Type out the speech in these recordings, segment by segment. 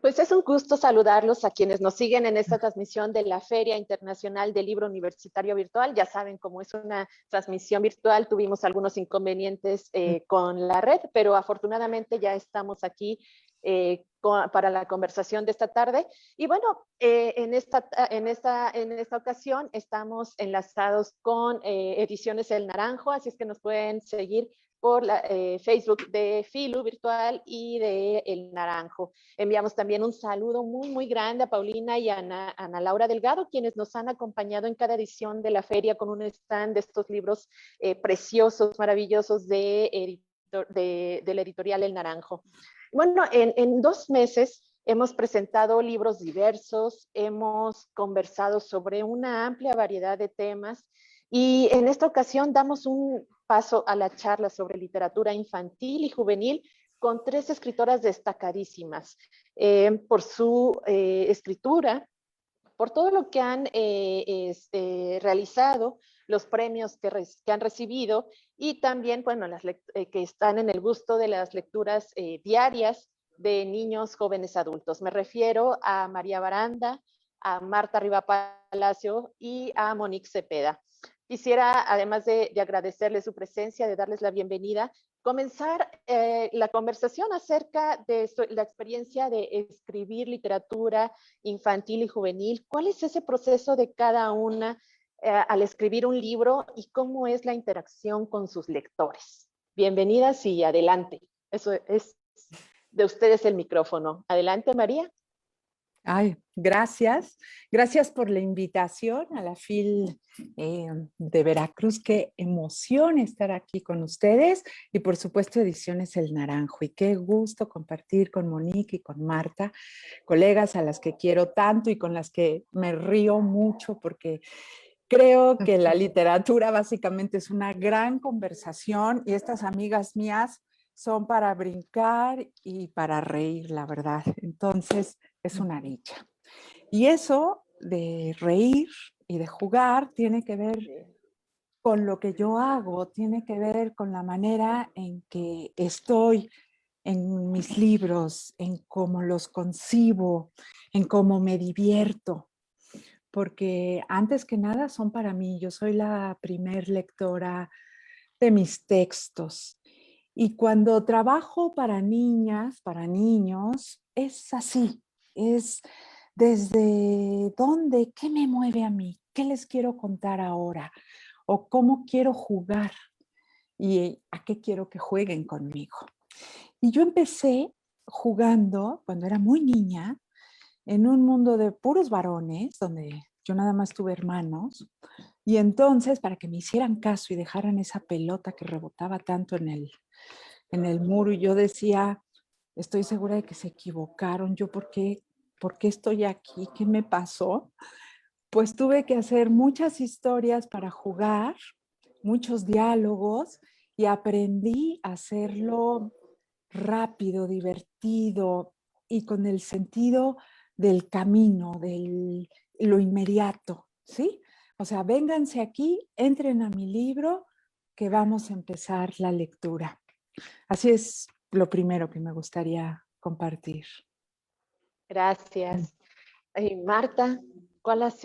Pues es un gusto saludarlos a quienes nos siguen en esta transmisión de la Feria Internacional del Libro Universitario Virtual. Ya saben, como es una transmisión virtual, tuvimos algunos inconvenientes con la red, pero afortunadamente ya estamos aquí para la conversación de esta tarde. Y bueno, en esta ocasión estamos enlazados con Ediciones El Naranjo, así es que nos pueden seguir por la Facebook de Filu Virtual y de El Naranjo. Enviamos también un saludo muy, muy grande a Paulina y a Ana Laura Delgado, quienes nos han acompañado en cada edición de la feria con un stand de estos libros preciosos, maravillosos de la editorial El Naranjo. Bueno, en 2 meses hemos presentado libros diversos, hemos conversado sobre una amplia variedad de temas y en esta ocasión damos un paso a la charla sobre literatura infantil y juvenil con 3 escritoras destacadísimas por su escritura, por todo lo que han realizado, los premios que han recibido y también, bueno, que están en el gusto de las lecturas diarias de niños, jóvenes, adultos. Me refiero a María Baranda, a Marta Riva Palacio y a Monique Cepeda. Quisiera, además de agradecerles su presencia, de darles la bienvenida, comenzar la conversación acerca de la experiencia de escribir literatura infantil y juvenil. ¿Cuál es ese proceso de cada una al escribir un libro y cómo es la interacción con sus lectores? Bienvenidas y adelante. Eso es de ustedes el micrófono. Adelante, María. Ay, gracias. Gracias por la invitación a la FIL de Veracruz. Qué emoción estar aquí con ustedes y por supuesto Ediciones El Naranjo. Y qué gusto compartir con Monique y con Marta, colegas a las que quiero tanto y con las que me río mucho porque creo que la literatura básicamente es una gran conversación y estas amigas mías son para brincar y para reír, la verdad. Entonces, es una dicha. Y eso de reír y de jugar tiene que ver con lo que yo hago, tiene que ver con la manera en que estoy en mis libros, en cómo los concibo, en cómo me divierto. Porque antes que nada son para mí. Yo soy la primer lectora de mis textos. Y cuando trabajo para niñas, para niños, es así, es desde dónde, qué me mueve a mí, qué les quiero contar ahora, o cómo quiero jugar y a qué quiero que jueguen conmigo. Y yo empecé jugando cuando era muy niña en un mundo de puros varones, donde yo nada más tuve hermanos, y entonces para que me hicieran caso y dejaran esa pelota que rebotaba tanto en el muro y yo decía, estoy segura de que se equivocaron, yo ¿por qué estoy aquí? ¿Qué me pasó? Pues tuve que hacer muchas historias para jugar, muchos diálogos y aprendí a hacerlo rápido, divertido y con el sentido del camino, de lo inmediato, ¿sí? O sea, vénganse aquí, entren a mi libro que vamos a empezar la lectura. Así es lo primero que me gustaría compartir. Gracias. Marta, ¿cuál es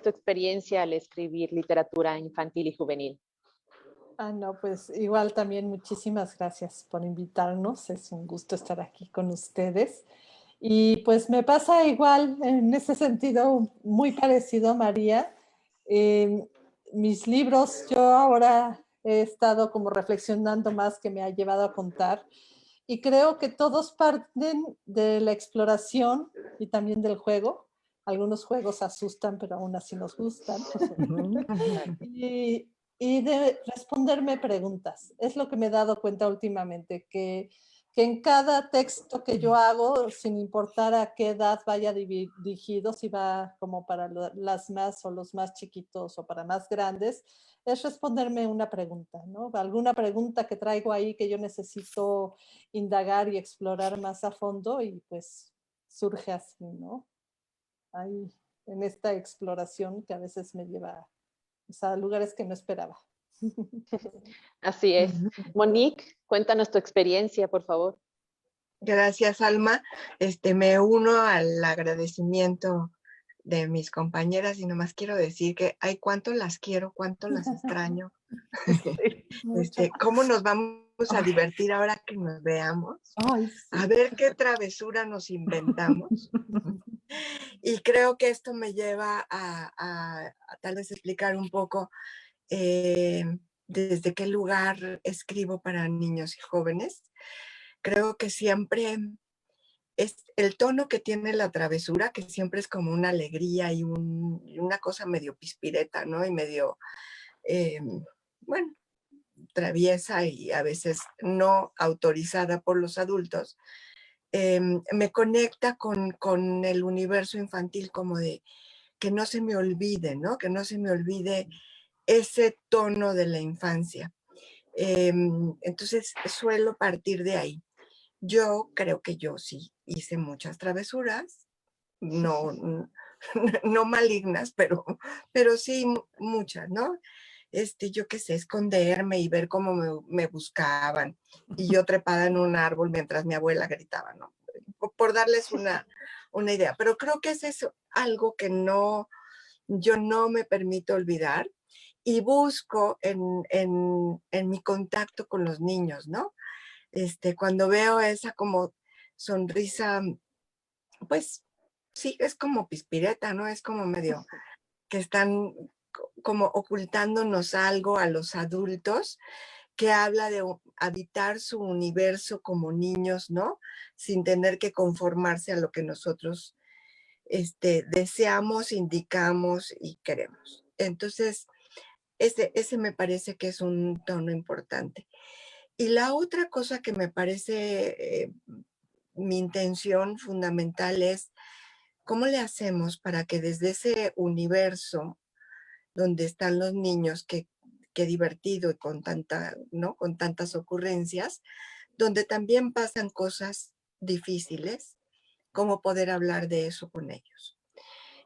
tu experiencia al escribir literatura infantil y juvenil? No, pues igual también muchísimas gracias por invitarnos. Es un gusto estar aquí con ustedes. Y pues me pasa igual en ese sentido muy parecido a María. Mis libros, yo ahora he estado como reflexionando más que me ha llevado a contar y creo que todos parten de la exploración y también del juego. Algunos juegos asustan, pero aún así nos gustan. y de responderme preguntas. Es lo que me he dado cuenta últimamente, que en cada texto que yo hago, sin importar a qué edad vaya dirigido, si va como para las más o los más chiquitos o para más grandes, es responderme una pregunta, ¿no? Alguna pregunta que traigo ahí que yo necesito indagar y explorar más a fondo y pues surge así, ¿no? Ahí, en esta exploración que a veces me lleva a lugares que no esperaba. Así es. Monique, cuéntanos tu experiencia, por favor. Gracias, Alma. Me uno al agradecimiento de mis compañeras y nomás quiero decir que, ay, cuánto las quiero, cuánto las extraño. Mucho. ¿Cómo nos vamos a Ay. divertir ahora que nos veamos? Ay, sí. A ver qué travesura nos inventamos. Y creo que esto me lleva a tal vez explicar un poco desde qué lugar escribo para niños y jóvenes. Creo que siempre es el tono que tiene la travesura, que siempre es como una alegría y una cosa medio pispireta, ¿no? Y medio, eh, bueno, traviesa y a veces no autorizada por los adultos, me conecta con el universo infantil como de que no se me olvide, ¿no? Que no se me olvide ese tono de la infancia. Entonces suelo partir de ahí. Yo creo que yo sí hice muchas travesuras, no, no malignas, pero sí muchas, ¿no? Yo qué sé, esconderme y ver cómo me buscaban y yo trepada en un árbol mientras mi abuela gritaba, ¿no? Por darles una idea. Pero creo que es algo que yo no me permito olvidar y busco en mi contacto con los niños, ¿no? Cuando veo esa como sonrisa, pues sí, es como pispireta, ¿no? Es como medio que están como ocultándonos algo a los adultos que habla de habitar su universo como niños, ¿no? Sin tener que conformarse a lo que nosotros deseamos, indicamos y queremos. Entonces, ese me parece que es un tono importante. Y la otra cosa que me parece mi intención fundamental es cómo le hacemos para que desde ese universo donde están los niños, que divertido y ¿no? Con tantas ocurrencias, donde también pasan cosas difíciles, cómo poder hablar de eso con ellos.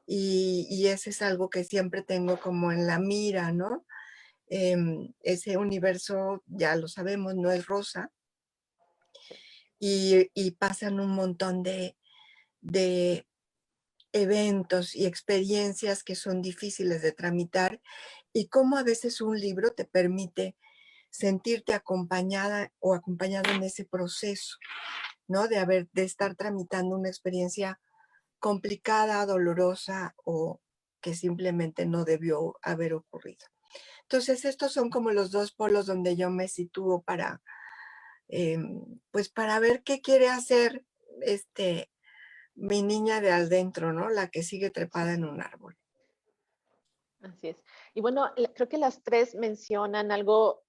Y ese es algo que siempre tengo como en la mira, ¿no? Ese universo, ya lo sabemos, no es rosa, y pasan un montón de eventos y experiencias que son difíciles de tramitar y cómo a veces un libro te permite sentirte acompañada o acompañado en ese proceso, ¿no? De estar tramitando una experiencia complicada, dolorosa o que simplemente no debió haber ocurrido. Entonces, estos son como los dos polos donde yo me sitúo pues para ver qué quiere hacer mi niña de adentro, ¿no? La que sigue trepada en un árbol. Así es. Y bueno, creo que las tres mencionan algo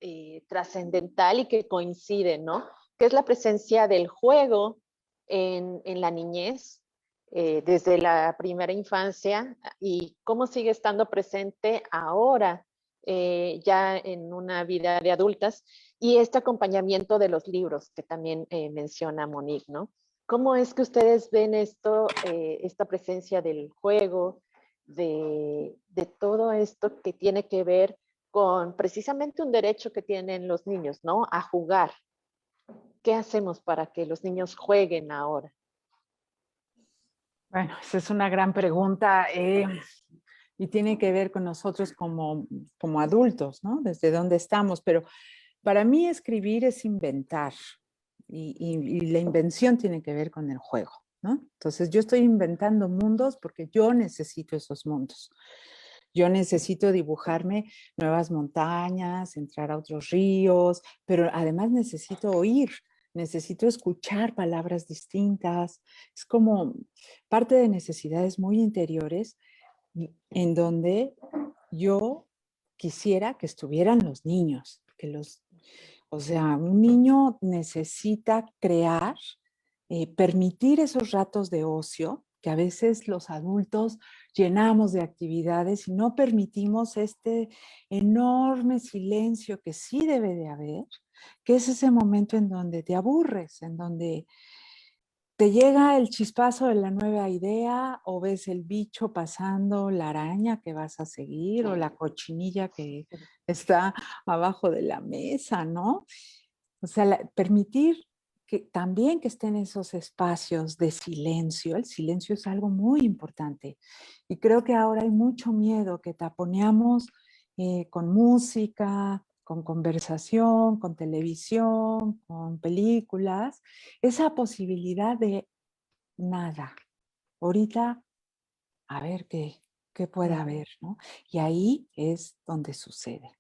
trascendental y que coincide, ¿no? Que es la presencia del juego en la niñez, desde la primera infancia, y cómo sigue estando presente ahora, ya en una vida de adultas, y este acompañamiento de los libros que también menciona Monique, ¿no? ¿Cómo es que ustedes ven esto, esta presencia del juego, de todo esto que tiene que ver con precisamente un derecho que tienen los niños, ¿no? A jugar. ¿Qué hacemos para que los niños jueguen ahora? Bueno, esa es una gran pregunta y tiene que ver con nosotros como adultos, ¿no? Desde dónde estamos. Pero para mí escribir es inventar y la invención tiene que ver con el juego, ¿no? Entonces yo estoy inventando mundos porque yo necesito esos mundos. Yo necesito dibujarme nuevas montañas, entrar a otros ríos, pero además necesito oír, necesito escuchar palabras distintas. Es como parte de necesidades muy interiores en donde yo quisiera que estuvieran los niños, o sea, un niño necesita crear, permitir esos ratos de ocio que a veces los adultos llenamos de actividades y no permitimos este enorme silencio que sí debe de haber, que es ese momento en donde te aburres, en donde te llega el chispazo de la nueva idea o ves el bicho pasando, la araña que vas a seguir o la cochinilla que está abajo de la mesa, ¿no? O sea, permitir que también que estén esos espacios de silencio. El silencio es algo muy importante. Y creo que ahora hay mucho miedo que taponeamos con música, con conversación, con televisión, con películas. Esa posibilidad de nada. Ahorita, a ver qué pueda haber, ¿no? Y ahí es donde sucede.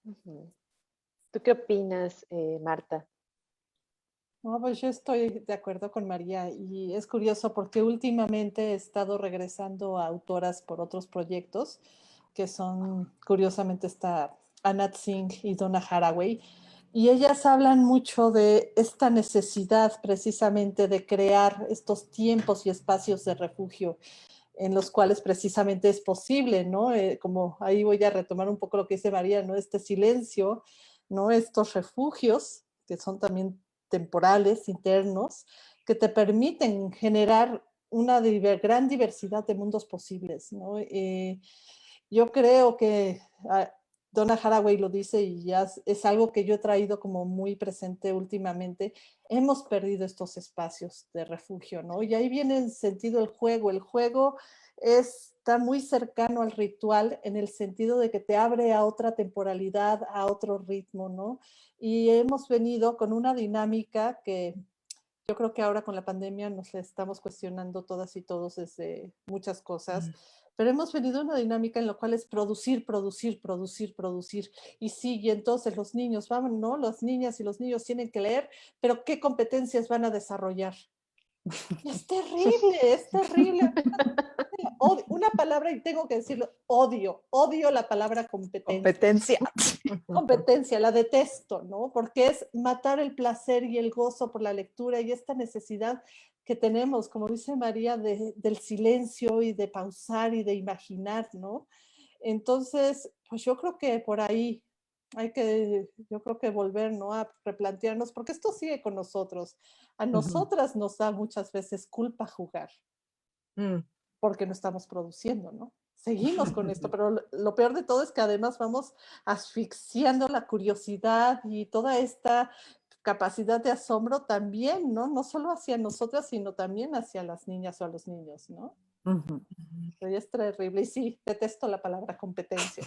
Ujú. ¿Tú qué opinas, Marta? No, pues yo estoy de acuerdo con María y es curioso porque últimamente he estado regresando a autoras por otros proyectos que son, curiosamente está Anat Singh y Donna Haraway, y ellas hablan mucho de esta necesidad precisamente de crear estos tiempos y espacios de refugio en los cuales precisamente es posible, ¿no? Como ahí voy a retomar un poco lo que dice María, ¿no? Este silencio, ¿no? Estos refugios que son también temporales, internos, que te permiten generar una gran diversidad de mundos posibles, ¿no? Yo creo que Donna Haraway lo dice y ya es algo que yo he traído como muy presente últimamente. Hemos perdido estos espacios de refugio, ¿no? Y ahí viene en sentido el juego. El juego está muy cercano al ritual en el sentido de que te abre a otra temporalidad, a otro ritmo, ¿no? Y hemos venido con una dinámica que yo creo que ahora con la pandemia nos la estamos cuestionando todas y todos desde muchas cosas, pero hemos venido a una dinámica en la cual es producir, producir, producir, producir. Y sí, y entonces los niños, vamos, ¿no? Las niñas y los niños tienen que leer, pero ¿qué competencias van a desarrollar? Y es terrible, es terrible. Una palabra, y tengo que decirlo, odio la palabra competencia. Competencia. Competencia, la detesto, ¿no? Porque es matar el placer y el gozo por la lectura y esta necesidad que tenemos, como dice María, del silencio y de pausar y de imaginar, ¿no? Entonces, pues yo creo que por ahí yo creo que volver, ¿no? A replantearnos, porque esto sigue con nosotros. A nosotras nos da muchas veces culpa jugar porque no estamos produciendo, ¿no? Seguimos con esto, pero lo peor de todo es que además vamos asfixiando la curiosidad y toda esta capacidad de asombro también, ¿no? No solo hacia nosotras, sino también hacia las niñas o a los niños, ¿no? Y es terrible. Y sí, detesto la palabra competencia.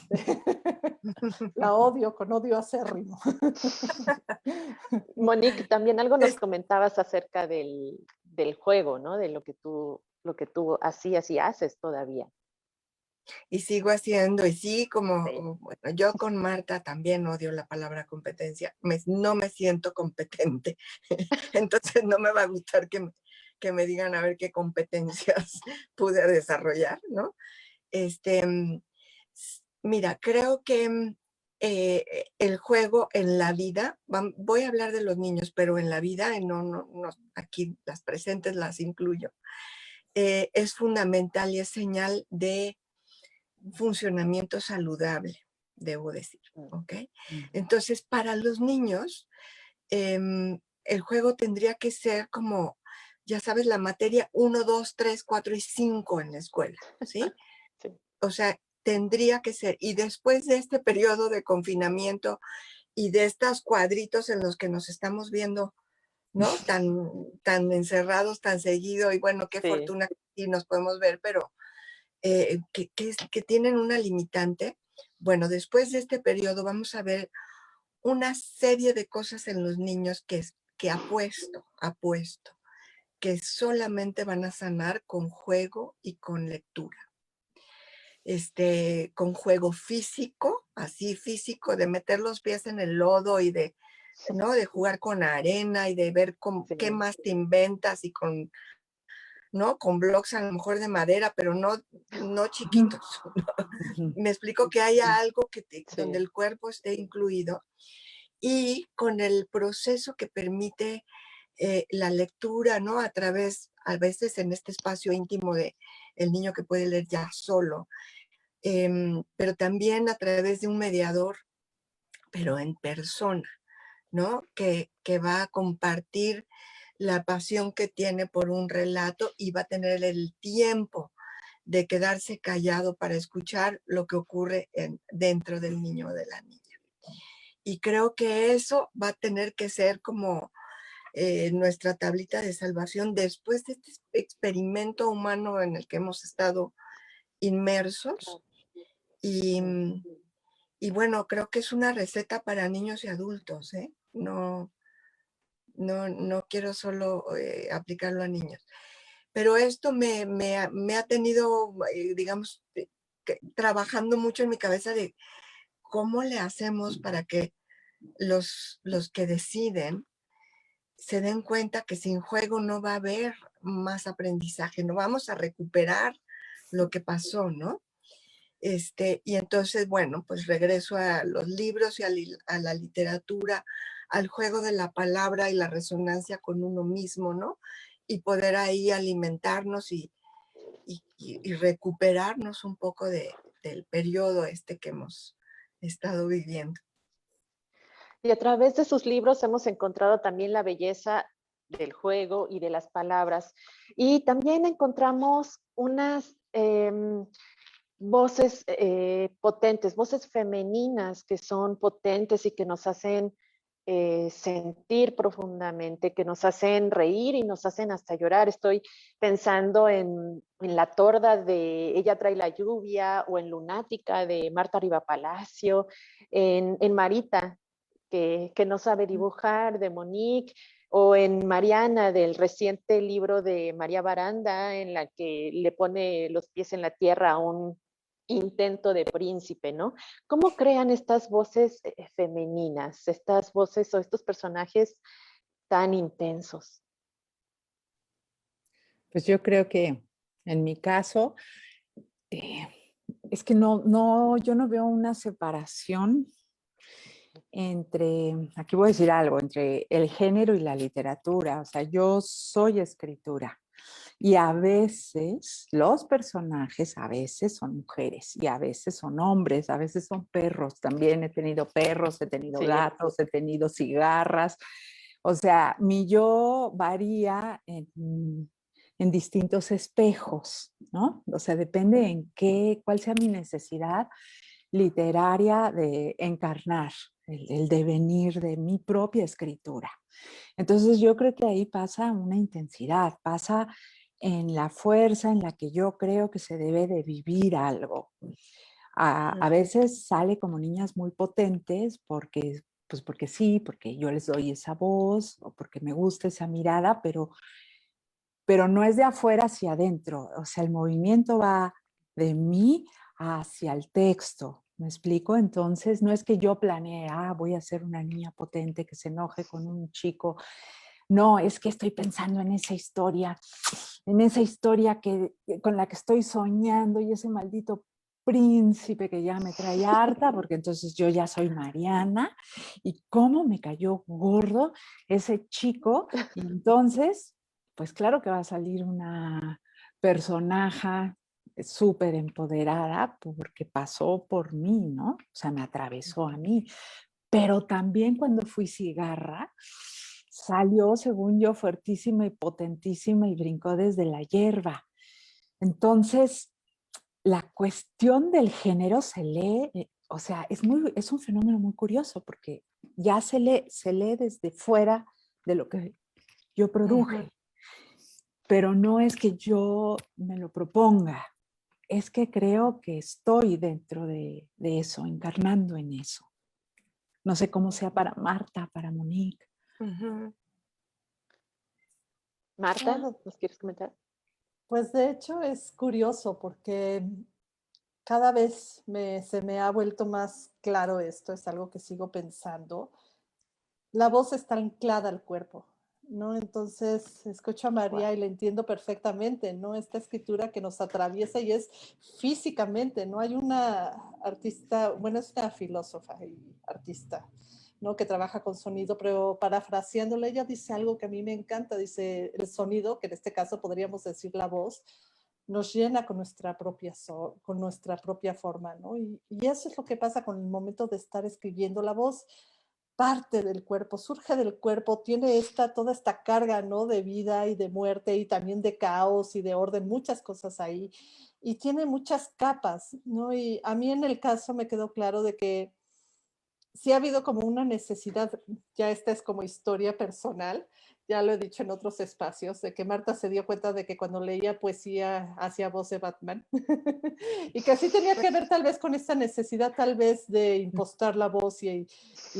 La odio con odio acérrimo. Monique, también algo nos comentabas acerca del juego, ¿no? De lo que tú hacías y haces todavía. Y sigo haciendo, y sí, como, Sí. bueno, yo con Marta también odio la palabra competencia, no me siento competente, entonces no me va a gustar que me digan a ver qué competencias pude desarrollar, ¿no? Mira, creo que el juego en la vida, voy a hablar de los niños, pero en la vida, aquí las presentes las incluyo, es fundamental y es señal de funcionamiento saludable, debo decir, ¿ok? Entonces, para los niños, el juego tendría que ser como, ya sabes, la materia 1, 2, 3, 4 y 5 en la escuela, ¿sí? Sí. O sea, tendría que ser. Y después de este periodo de confinamiento y de estos cuadritos en los que nos estamos viendo, ¿no? Tan encerrados, tan seguido, y bueno, qué fortuna que nos podemos ver, pero que tienen una limitante. Bueno, después de este periodo vamos a ver una serie de cosas en los niños que apuesto, que solamente van a sanar con juego y con lectura. Con juego físico, así físico, de meter los pies en el lodo y ¿no? De jugar con arena y de ver qué más te inventas y ¿no? Con blocks a lo mejor de madera, pero no chiquitos. Me explico, que haya algo donde el cuerpo esté incluido y con el proceso que permite la lectura, ¿no? A veces en este espacio íntimo de el niño que puede leer ya solo, pero también a través de un mediador, pero en persona, ¿no? Que va a compartir la pasión que tiene por un relato y va a tener el tiempo de quedarse callado para escuchar lo que ocurre dentro del niño o de la niña. Y creo que eso va a tener que ser como nuestra tablita de salvación después de este experimento humano en el que hemos estado inmersos. Y bueno, creo que es una receta para niños y adultos, ¿eh? No quiero solo aplicarlo a niños. Pero esto me ha tenido, digamos, trabajando mucho en mi cabeza de cómo le hacemos para que los que deciden se den cuenta que sin juego no va a haber más aprendizaje, no vamos a recuperar lo que pasó, ¿no? Y entonces, bueno, pues regreso a los libros y a la literatura, al juego de la palabra y la resonancia con uno mismo, ¿no? Y poder ahí alimentarnos y recuperarnos un poco del periodo que hemos estado viviendo. Y a través de sus libros hemos encontrado también la belleza del juego y de las palabras. Y también encontramos unas voces potentes, voces femeninas que son potentes y que nos hacen sentir profundamente, que nos hacen reír y nos hacen hasta llorar. Estoy pensando en La Torda de Ella trae la lluvia, o en Lunática de Marta Riva Palacio, en Marita, que no sabe dibujar, de Monique, o en Mariana, del reciente libro de María Baranda, en la que le pone los pies en la tierra a un intento de príncipe, ¿no? ¿Cómo crean estas voces femeninas, estas voces o estos personajes tan intensos? Pues yo creo que en mi caso, es que yo no veo una separación entre, aquí voy a decir algo, entre el género y la literatura. O sea, yo soy escritura y a veces los personajes, a veces son mujeres y a veces son hombres, a veces son perros. También he tenido perros, he tenido Sí. gatos, he tenido cigarras. O sea, mi yo varía en distintos espejos, ¿no? O sea, depende en cuál sea mi necesidad literaria de encarnar el devenir de mi propia escritura. Entonces yo creo que ahí pasa una intensidad, pasa en la fuerza en la que yo creo que se debe de vivir algo. A veces sale como niñas muy potentes porque sí, porque yo les doy esa voz o porque me gusta esa mirada, pero no es de afuera hacia adentro. O sea, el movimiento va de mí hacia el texto. ¿Me explico? Entonces, no es que yo planee, voy a ser una niña potente que se enoje con un chico. No, es que estoy pensando en esa historia con la que estoy soñando, y ese maldito príncipe que ya me trae harta, porque entonces yo ya soy Mariana, y cómo me cayó gordo ese chico, y entonces, pues claro que va a salir una personaje súper empoderada porque pasó por mí, ¿no? O sea, me atravesó a mí. Pero también cuando fui cigarra, salió, según yo, fuertísima y potentísima y brincó desde la hierba. Entonces, la cuestión del género se lee, o sea, es un fenómeno muy curioso porque ya se lee desde fuera de lo que yo produje. Pero no es que yo me lo proponga, es que creo que estoy dentro de eso, encarnando en eso. No sé cómo sea para Marta, para Monique. Marta, ¿nos quieres comentar? Pues de hecho es curioso porque cada vez se me ha vuelto más claro esto, es algo que sigo pensando. La voz está anclada al cuerpo, ¿no? Entonces escucho a María y la entiendo perfectamente, ¿no? Esta escritura que nos atraviesa y es físicamente, ¿no? Hay una artista, bueno, es una filósofa y artista, ¿no? Que trabaja con sonido, pero parafraseándole, ella dice algo que a mí me encanta, dice el sonido, que en este caso podríamos decir la voz, nos llena con nuestra propia forma, ¿no? Y eso es lo que pasa con el momento de estar escribiendo. La voz parte del cuerpo, surge del cuerpo, tiene toda esta carga, ¿no? De vida y de muerte y también de caos y de orden, muchas cosas ahí. Y tiene muchas capas, ¿no? Y a mí en el caso me quedó claro de que sí ha habido como una necesidad, ya esta es como historia personal, ya lo he dicho en otros espacios, de que Marta se dio cuenta de que cuando leía poesía hacía voz de Batman y que sí tenía que ver tal vez con esta necesidad tal vez de impostar la voz y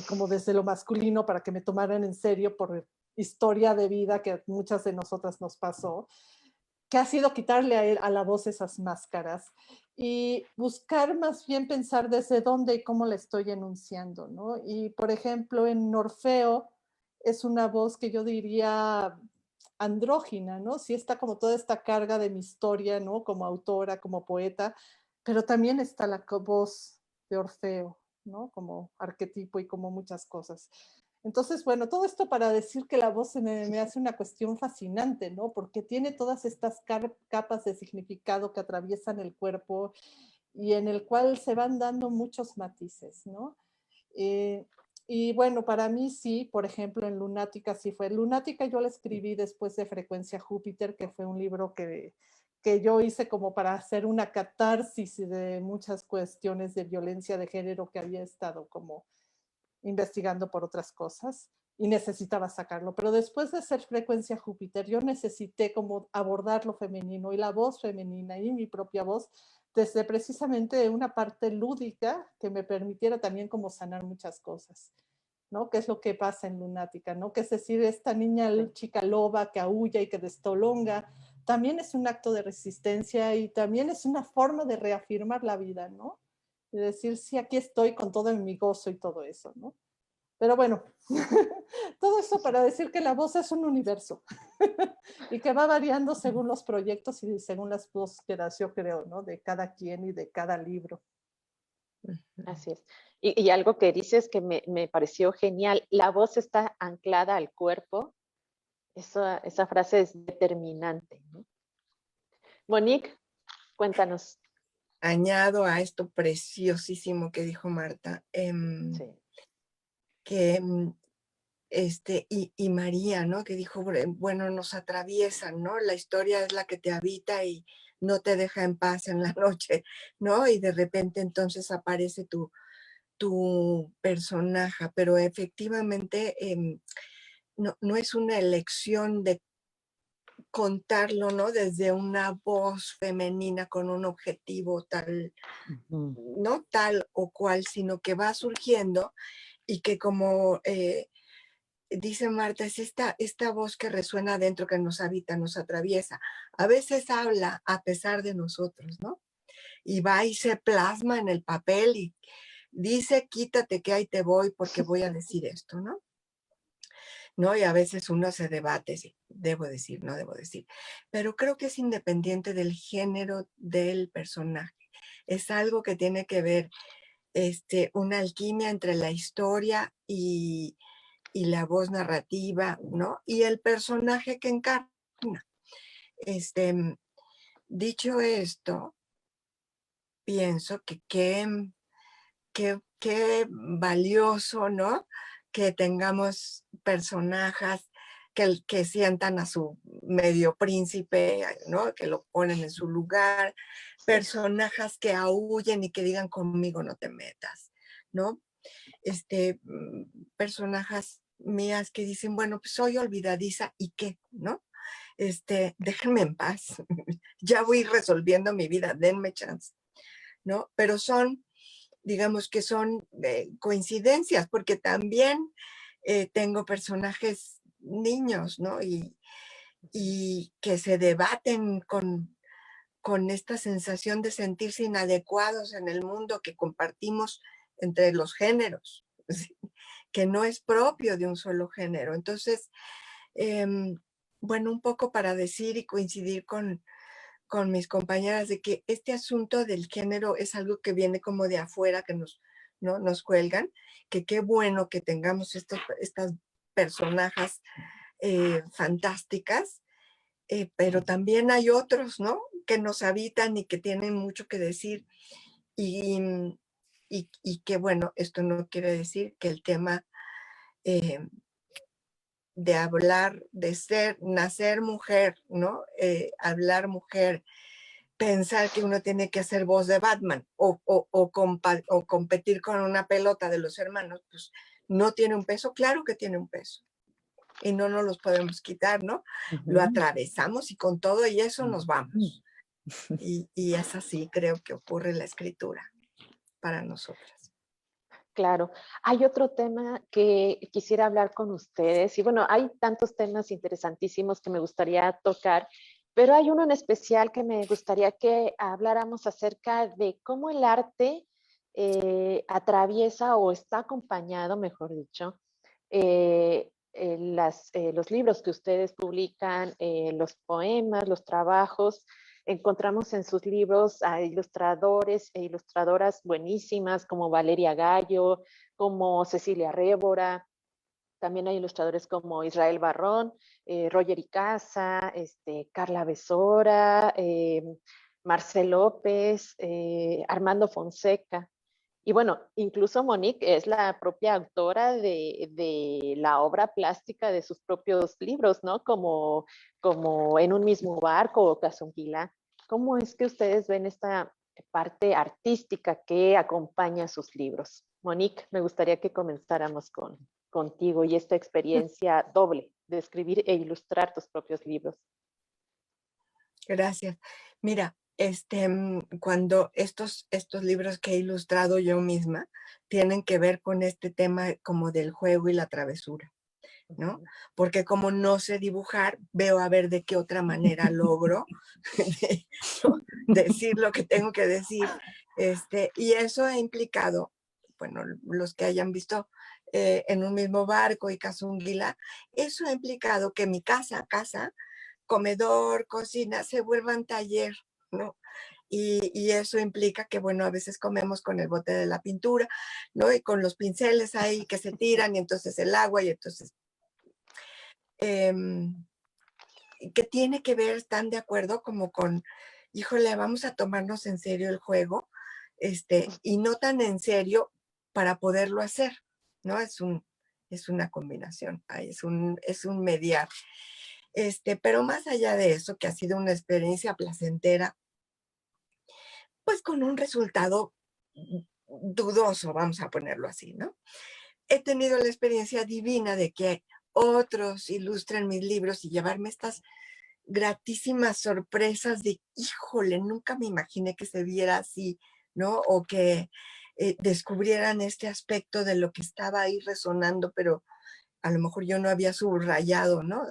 como desde lo masculino para que me tomaran en serio por historia de vida que a muchas de nosotras nos pasó, que ha sido quitarle a la voz esas máscaras y buscar más bien pensar desde dónde y cómo la estoy enunciando, ¿no? Y por ejemplo, en Orfeo es una voz que yo diría andrógina, ¿no? Sí está como toda esta carga de mi historia, ¿no? Como autora, como poeta, pero también está la voz de Orfeo, ¿no? Como arquetipo y como muchas cosas. Entonces, bueno, todo esto para decir que la voz me hace una cuestión fascinante, ¿no? Porque tiene todas estas capas de significado que atraviesan el cuerpo y en el cual se van dando muchos matices, ¿no? Eh, y bueno, para mí sí, por ejemplo, en Lunática sí fue. Lunática yo la escribí después de Frecuencia Júpiter, que fue un libro que yo hice como para hacer una catarsis de muchas cuestiones de violencia de género que había estado como investigando por otras cosas y necesitaba sacarlo. Pero después de hacer Frecuencia Júpiter, yo necesité como abordar lo femenino y la voz femenina y mi propia voz desde precisamente una parte lúdica que me permitiera también como sanar muchas cosas, ¿no? Que es lo que pasa en Lunática, ¿no? Que es decir, esta niña chica loba que aúlla y que destolonga, también es un acto de resistencia y también es una forma de reafirmar la vida, ¿no? De decir, sí, aquí estoy con todo mi gozo y todo eso, ¿no? Pero bueno, todo eso para decir que la voz es un universo y que va variando según los proyectos y según las búsquedas, yo creo, ¿no? De cada quien y de cada libro. Así es. Y algo que dices que me pareció genial, la voz está anclada al cuerpo, esa frase es determinante, ¿no? Monique, cuéntanos. Añado a esto preciosísimo que dijo Marta, Sí. que y María, ¿no? Que dijo, bueno, nos atraviesan, ¿no? La historia es la que te habita y no te deja en paz en la noche, ¿no? Y de repente entonces aparece tu personaje, pero efectivamente no es una elección de contarlo, ¿no? Desde una voz femenina con un objetivo tal, no tal o cual, sino que va surgiendo y que como dice Marta, es esta voz que resuena adentro, que nos habita, nos atraviesa. A veces habla a pesar de nosotros, ¿no? Y va y se plasma en el papel y dice, quítate que ahí te voy porque voy a decir esto, ¿no? ¿No? Y a veces uno se debate si debo decir, no debo decir. Pero creo que es independiente del género del personaje. Es algo que tiene que ver una alquimia entre la historia y la voz narrativa, ¿no? Y el personaje que encarna. Dicho esto, pienso que qué valioso, ¿no? Que tengamos personajes que sientan a su medio príncipe, ¿no? Que lo ponen en su lugar, personajes que aúllen y que digan conmigo no te metas, ¿no? Personajes mías que dicen, bueno, pues soy olvidadiza y qué, ¿no? Déjenme en paz, ya voy resolviendo mi vida, denme chance, ¿no? Pero digamos que son coincidencias, porque también tengo personajes niños, ¿no? Y que se debaten con esta sensación de sentirse inadecuados en el mundo que compartimos entre los géneros, ¿sí? Que no es propio de un solo género. Entonces, bueno, un poco para decir y coincidir con mis compañeras de que este asunto del género es algo que viene como de afuera, que ¿no? nos cuelgan, que qué bueno que tengamos estas personajes fantásticas, pero también hay otros, ¿no? Que nos habitan y que tienen mucho que decir y que bueno, esto no quiere decir que el tema de hablar, de nacer mujer, ¿no? Hablar mujer, pensar que uno tiene que hacer voz de Batman o competir con una pelota de los hermanos, pues no tiene un peso. Claro que tiene un peso y no nos los podemos quitar, ¿no? Lo atravesamos y con todo y eso nos vamos. Y es así, creo que ocurre la escritura para nosotras. Claro. Hay otro tema que quisiera hablar con ustedes. Y bueno, hay tantos temas interesantísimos que me gustaría tocar, pero hay uno en especial que me gustaría que habláramos acerca de cómo el arte atraviesa o está acompañado, mejor dicho, los libros que ustedes publican, los poemas, los trabajos. Encontramos en sus libros a ilustradores e ilustradoras buenísimas como Valeria Gallo, como Cecilia Révora. También hay ilustradores como Israel Barrón, Roger Icaza, Carla Besora, Marcel López, Armando Fonseca. Y bueno, incluso Monique es la propia autora de la obra plástica de sus propios libros, ¿no? Como En un mismo barco o Cazunquila. ¿Cómo es que ustedes ven esta parte artística que acompaña sus libros? Monique, me gustaría que comenzáramos contigo y esta experiencia doble de escribir e ilustrar tus propios libros. Gracias. Mira, cuando estos libros que he ilustrado yo misma tienen que ver con este tema como del juego y la travesura, ¿no? Porque como no sé dibujar, veo a ver de qué otra manera logro decir lo que tengo que decir. Y eso ha implicado, bueno, los que hayan visto En un mismo barco y Cazunquila, eso ha implicado que mi casa, comedor, cocina, se vuelvan taller, ¿no? Y eso implica que, bueno, a veces comemos con el bote de la pintura, ¿no? Y con los pinceles ahí que se tiran y entonces el agua y entonces... que tiene que ver, ¿están de acuerdo? Como con, híjole, vamos a tomarnos en serio el juego, y no tan en serio para poderlo hacer, ¿no? Es una combinación, es un mediar. Pero más allá de eso, que ha sido una experiencia placentera, pues con un resultado dudoso, vamos a ponerlo así, ¿no? He tenido la experiencia divina de que otros ilustren mis libros y llevarme estas gratísimas sorpresas de, híjole, nunca me imaginé que se viera así, ¿no? O que descubrieran este aspecto de lo que estaba ahí resonando, pero a lo mejor yo no había subrayado, ¿no?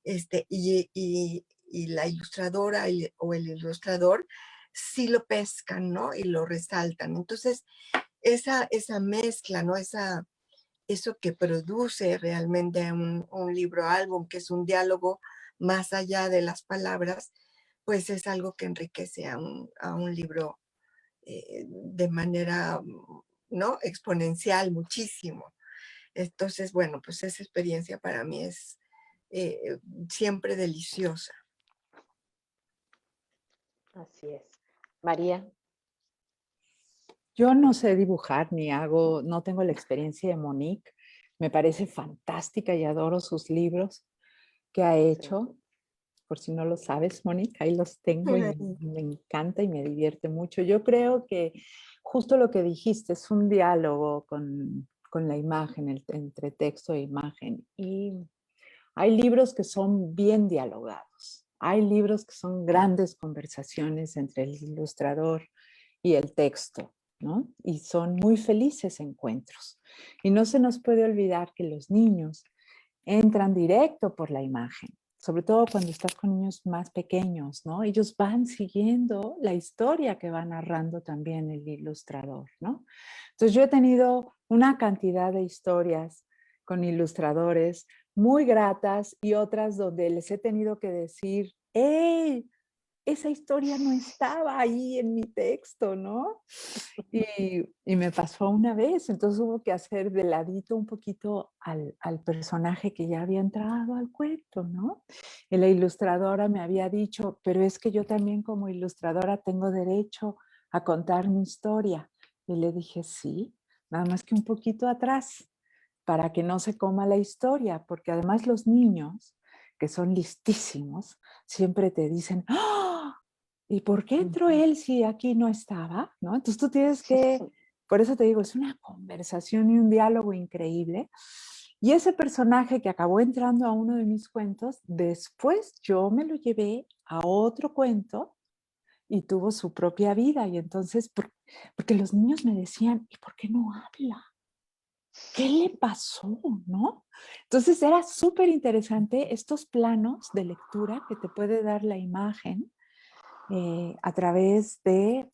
Y la ilustradora o el ilustrador sí lo pescan, ¿no? Y lo resaltan. Entonces, esa mezcla, ¿no? Eso que produce realmente un libro álbum, que es un diálogo más allá de las palabras, pues es algo que enriquece a un libro de manera, ¿no? Exponencial muchísimo. Entonces, bueno, pues esa experiencia para mí es siempre deliciosa. Así es. María. Yo no sé dibujar no tengo la experiencia de Monique. Me parece fantástica y adoro sus libros que ha hecho. Por si no lo sabes, Monique, ahí los tengo y me encanta y me divierte mucho. Yo creo que justo lo que dijiste es un diálogo con la imagen, entre texto e imagen. Y hay libros que son bien dialogados. Hay libros que son grandes conversaciones entre el ilustrador y el texto, ¿no? Y son muy felices encuentros. Y no se nos puede olvidar que los niños entran directo por la imagen, sobre todo cuando estás con niños más pequeños, ¿no? Ellos van siguiendo la historia que va narrando también el ilustrador, ¿no? Entonces yo he tenido una cantidad de historias con ilustradores muy gratas y otras donde les he tenido que decir, ¡hey! Esa historia no estaba ahí en mi texto, ¿no? Y me pasó una vez, entonces hubo que hacer de ladito un poquito al personaje que ya había entrado al cuento, ¿no? Y la ilustradora me había dicho, pero es que yo también como ilustradora tengo derecho a contar mi historia. Y le dije, sí, nada más que un poquito atrás, para que no se coma la historia, porque además los niños, que son listísimos, siempre te dicen, ¡ah! ¿y por qué entró él si aquí no estaba? ¿No? Entonces tú tienes que, por eso te digo, es una conversación y un diálogo increíble. Y ese personaje que acabó entrando a uno de mis cuentos, después yo me lo llevé a otro cuento y tuvo su propia vida. Y entonces, porque los niños me decían, ¿y por qué no habla? ¿Qué le pasó? ¿No? Entonces era súper interesante estos planos de lectura que te puede dar la imagen a través de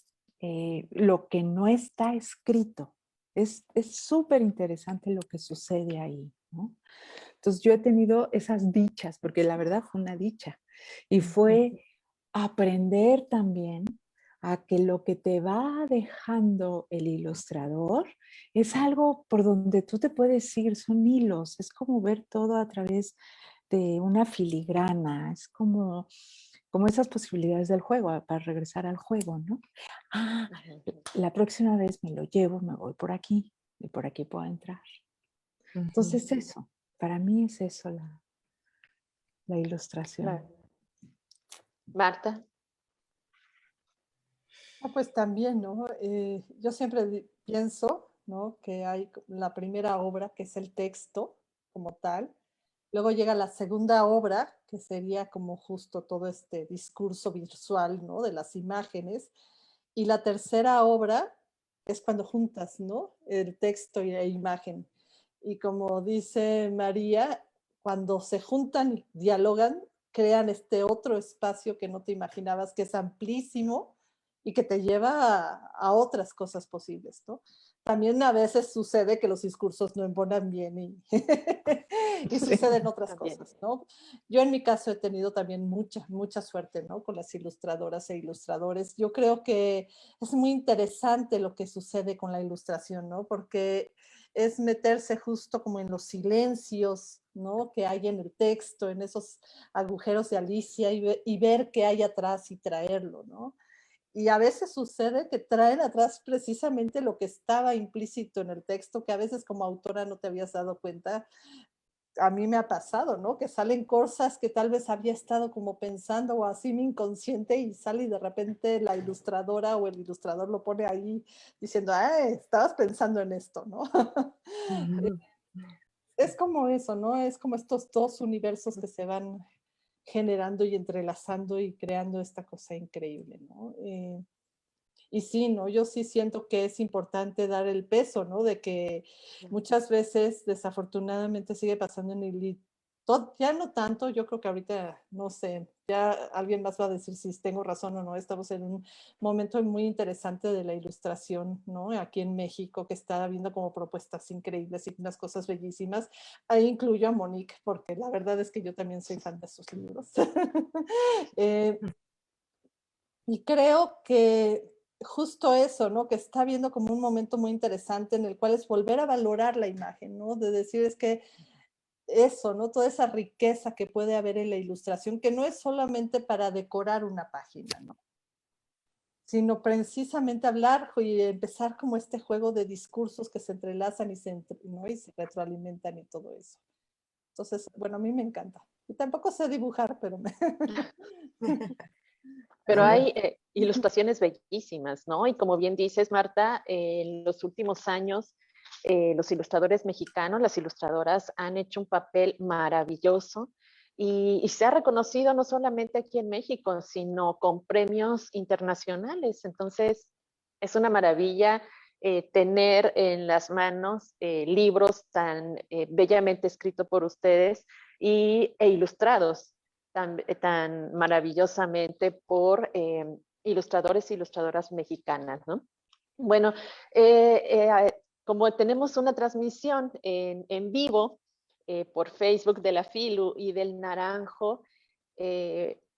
lo que no está escrito. Es súper interesante lo que sucede ahí, ¿no? Entonces yo he tenido esas dichas, porque la verdad fue una dicha. Y fue aprender también a que lo que te va dejando el ilustrador es algo por donde tú te puedes ir, son hilos, es como ver todo a través de una filigrana, es como esas posibilidades del juego, para regresar al juego, ¿no? Ah, la próxima vez me lo llevo, me voy por aquí y por aquí puedo entrar. Entonces eso, para mí es eso la ilustración. Claro. Marta. Pues también, ¿no? Yo siempre pienso, ¿no? Que hay la primera obra, que es el texto como tal. Luego llega la segunda obra, que sería como justo todo este discurso visual, ¿no? De las imágenes. Y la tercera obra es cuando juntas, ¿no? El texto y la imagen. Y como dice María, cuando se juntan, dialogan, crean este otro espacio que no te imaginabas, que es amplísimo y que te lleva a otras cosas posibles, ¿no? También a veces sucede que los discursos no embonan bien y, y Sí, suceden otras también. cosas, ¿no? Yo en mi caso he tenido también mucha suerte, ¿no? Con las ilustradoras e ilustradores. Yo creo que es muy interesante lo que sucede con la ilustración, ¿no? Porque es meterse justo como en los silencios, ¿no? Que hay en el texto, en esos agujeros de Alicia y ver qué hay atrás y traerlo, ¿no? Y a veces sucede que traen atrás precisamente lo que estaba implícito en el texto, que a veces como autora no te habías dado cuenta. A mí me ha pasado, ¿no? Que salen cosas que tal vez había estado como pensando o así mi inconsciente y sale y de repente la ilustradora o el ilustrador lo pone ahí diciendo, estabas pensando en esto, ¿no? Es como eso, ¿no? Es como estos dos universos que se van generando y entrelazando y creando esta cosa increíble, ¿no? Y sí, ¿no? Yo sí siento que es importante dar el peso, ¿no? De que muchas veces, desafortunadamente, sigue pasando en el... Ya no tanto, yo creo que ahorita, no sé, ya alguien más va a decir si tengo razón o no. Estamos en un momento muy interesante de la ilustración, ¿no? Aquí en México, que está viendo como propuestas increíbles y unas cosas bellísimas. Ahí incluyo a Monique, porque la verdad es que yo también soy fan de sus libros. Y creo que justo eso, ¿no? Que está viendo como un momento muy interesante en el cual es volver a valorar la imagen, ¿no? De decir es que eso, ¿no? Toda esa riqueza que puede haber en la ilustración, que no es solamente para decorar una página, ¿no? Sino precisamente hablar y empezar como este juego de discursos que se entrelazan ¿no? Y se retroalimentan y todo eso. Entonces, bueno, a mí me encanta. Y tampoco sé dibujar, pero me... Pero hay ilustraciones bellísimas, ¿no? Y como bien dices, Marta, en los últimos años, los ilustradores mexicanos, las ilustradoras han hecho un papel maravilloso y se ha reconocido no solamente aquí en México, sino con premios internacionales. Entonces, es una maravilla tener en las manos libros tan bellamente escritos por ustedes e ilustrados tan maravillosamente por ilustradores e ilustradoras mexicanas, ¿no? Bueno, como tenemos una transmisión vivo por Facebook de la Filu y del Naranjo,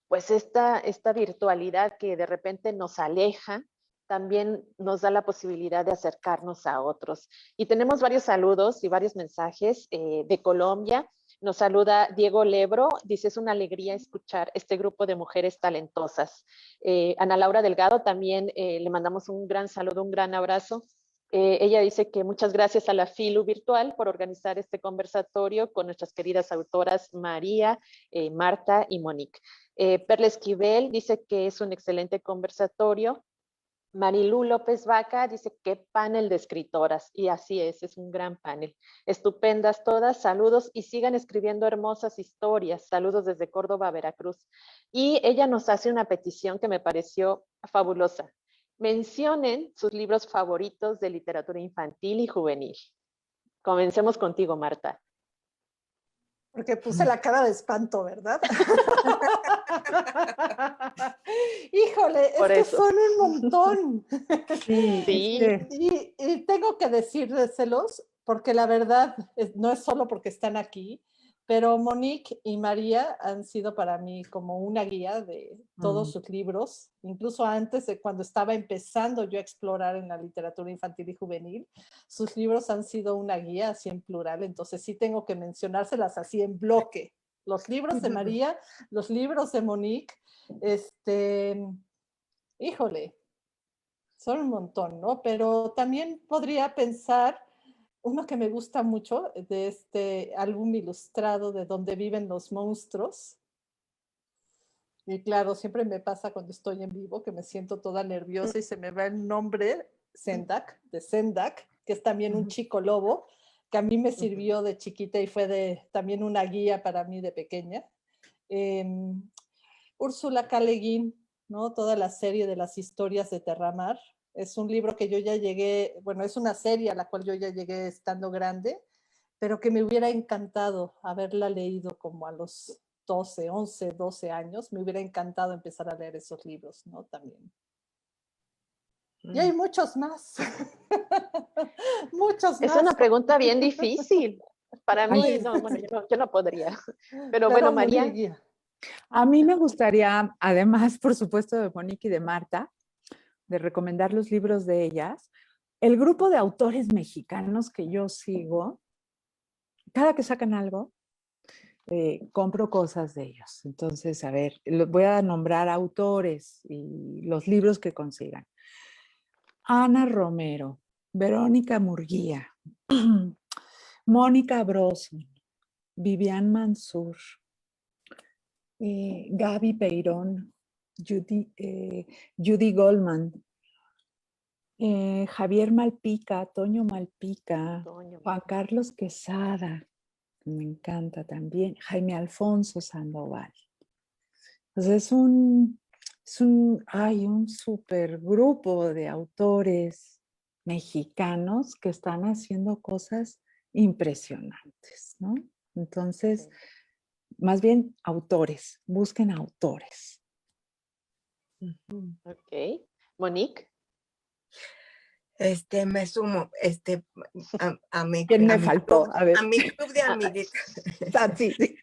pues esta virtualidad que de repente nos aleja, también nos da la posibilidad de acercarnos a otros. Y tenemos varios saludos y varios mensajes de Colombia. Nos saluda Diego Lebro, dice, es una alegría escuchar este grupo de mujeres talentosas. Ana Laura Delgado también le mandamos un gran saludo, un gran abrazo. Ella dice que muchas gracias a la FILU Virtual por organizar este conversatorio con nuestras queridas autoras María, Marta y Monique. Perla Esquivel dice que es un excelente conversatorio. Marilú López Vaca dice qué panel de escritoras, y así es un gran panel. Estupendas todas, saludos y sigan escribiendo hermosas historias. Saludos desde Córdoba, Veracruz. Y ella nos hace una petición que me pareció fabulosa. Mencionen sus libros favoritos de literatura infantil y juvenil. Comencemos contigo, Marta. Porque puse la cara de espanto, ¿verdad? Híjole, es Por que eso. son un montón. Sí, Sí. Y tengo que decírselos, porque la verdad no es solo porque están aquí, pero Monique y María han sido para mí como una guía de todos sus libros, incluso antes de cuando estaba empezando yo a explorar en la literatura infantil y juvenil. Sus libros han sido una guía así en plural, entonces sí tengo que mencionárselas así en bloque. Los libros de María, los libros de Monique, híjole, son un montón, ¿no? Pero también podría pensar uno que me gusta mucho de este álbum ilustrado de Donde viven los monstruos. Y claro, siempre me pasa cuando estoy en vivo que me siento toda nerviosa y se me va el nombre Sendak, de Sendak, que es también un chico lobo, que a mí me sirvió de chiquita y fue también una guía para mí de pequeña. Úrsula K. Le Guin, ¿no? Toda la serie de las historias de Terramar. Es un libro que yo ya llegué, bueno, es una serie a la cual yo ya llegué estando grande, pero que me hubiera encantado haberla leído como a los 12, 11, 12 años. Me hubiera encantado empezar a leer esos libros, ¿no? También. Y hay muchos más. Muchos Es más. una pregunta bien difícil. Para mí, Ay, no, bueno, yo no podría. Pero bueno, Perdón, Moni, María. guía. a mí me gustaría, además, por supuesto, de Monique y de Marta, de recomendar los libros de ellas. El grupo de autores mexicanos que yo sigo, cada que sacan algo, compro cosas de ellos. Entonces, a ver, voy a nombrar autores y los libros que consigan. Ana Romero, Verónica Murguía, Mónica Broson, Vivian Mansur, Gaby Peirón, Judy Goldman, Javier Malpica, Toño Malpica, Toño. Juan Carlos Quesada, me encanta también, Jaime Alfonso Sandoval. Entonces hay un super grupo de autores mexicanos que están haciendo cosas impresionantes, ¿no? Entonces, más bien autores, busquen autores. Ok. Monique. Me sumo a mi, ¿Quién a me mi faltó? club, A ver. a mi club de amiguitos. Sí, sí.